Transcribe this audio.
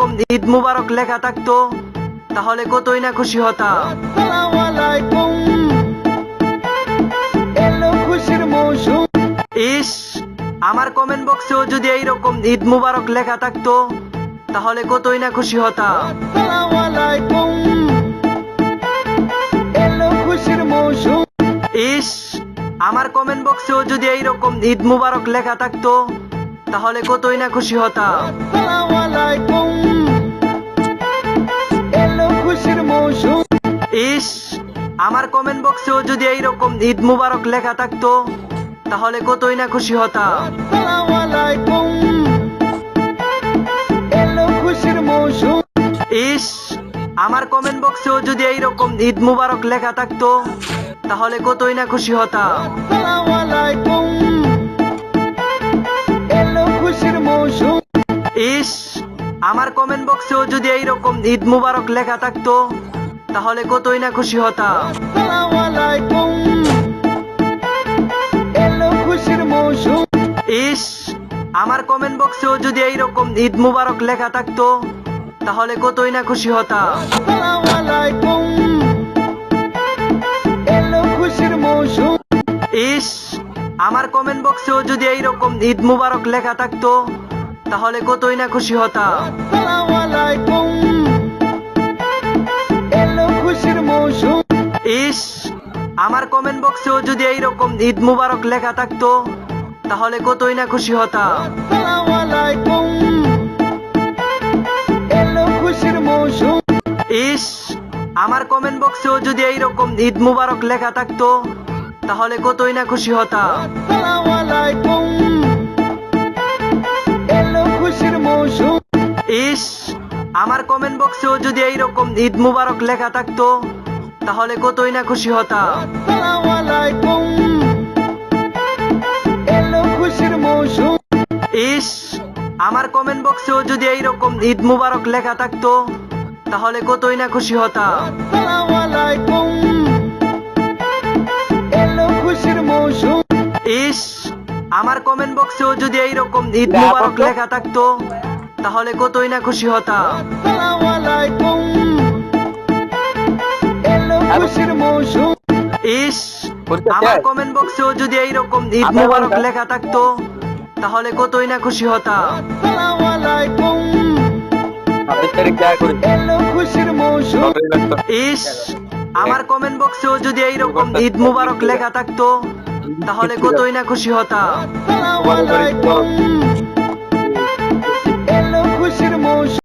এইরকম ঈদ মুবারক লেখা থাকতো তাহলে কতই না খুশি হতাম। আসসালামু আলাইকুম, এলো খুশির মৌসুম। ইস, আমার কমেন্ট বক্সেও যদি এইরকম ঈদ মুবারক লেখা থাকতো তাহলে কতই না খুশি হতাম। আসসালামু আলাইকুম, এলো খুশির মৌসুম। ইস, আমার কমেন্ট বক্সেও যদি এইরকম ঈদ মুবারক লেখা থাকতো তাহলে কতই না খুশি হতাম। আসসালামু আলাইকুম, এলো খুশির মৌসুম। ইস, আমার কমেন্ট বক্সেও যদি এইরকম ঈদ মুবারক লেখা থাকতো তাহলে কতই না খুশি হতাম। আসসালামু আলাইকুম, এলো খুশির মৌসুম। ইস, আমার কমেন্ট বক্সেও যদি এইরকম ঈদ মুবারক লেখা থাকতো তাহলে কতই না খুশি হতাম। আসসালামু আলাইকুম, এলো খুশির মৌসুম। ইস, আমার কমেন্ট বক্সেও যদি এইরকম ঈদ মুবারক লেখা থাকতো তাহলে কতই না খুশি হতাম। আসসালামু আলাইকুম, এলো খুশির মৌসুম। ইস, আমার কমেন্ট বক্সেও যদি এইরকম ঈদ মুবারক লেখা থাকতো তাহলে কতই না খুশি হতাম। আসসালামু আলাইকুম, এলো খুশির মৌসুম। ইস, আমার কমেন্ট বক্সেও যদি এইরকম ঈদ মুবারক লেখা থাকতো তাহলে কতই না খুশি হতাম। আসসালামু আলাইকুম, এলো খুশির মৌসুম। ইস, আমার কমেন্ট বক্সেও যদি এইরকম ঈদ মুবারক লেখা থাকতো তাহলে কতই না খুশি হতাম। আসসালামু আলাইকুম, এলো খুশির মৌসুম। ইস, আমার কমেন্ট বক্সেও যদি এইরকম ঈদ মুবারক লেখা থাকতো তাহলে কতই না খুশি হতাম। আসসালামু আলাইকুম, এলো খুশির মৌসুম। ইস, আমার কমেন্ট বক্সেও যদি এইরকম ঈদ মুবারক লেখা থাকতো তাহলে কতই না খুশি হতাম। আসসালামু আলাইকুম, এলো খুশির মৌসুম। ইস, আমার কমেন্ট বক্সেও যদি এইরকম ঈদ মুবারক লেখা থাকতো তাহলে কতই না খুশি হতাম। আসসালামু আলাইকুম, এলো খুশির মৌসুম। ইস, আমার কমেন্ট বক্সেও যদি এইরকম ঈদ মুবারক লেখা থাকতো তাহলে কতই না খুশি হতাম। আসসালামু আলাইকুম, এলো খুশির মৌসুম। ইস, আমার কমেন্ট বক্সেও যদি এইরকম ঈদ মুবারক লেখা থাকতো তাহলে কতই না খুশি হতাম। আসসালামু আলাইকুম, এলো খুশির মৌসুম। ইস, আমার কমেন্ট বক্সেও যদি এইরকম ঈদ মুবারক লেখা থাকতো তাহলে কতই না খুশি হতাম। আসসালামু আলাইকুম,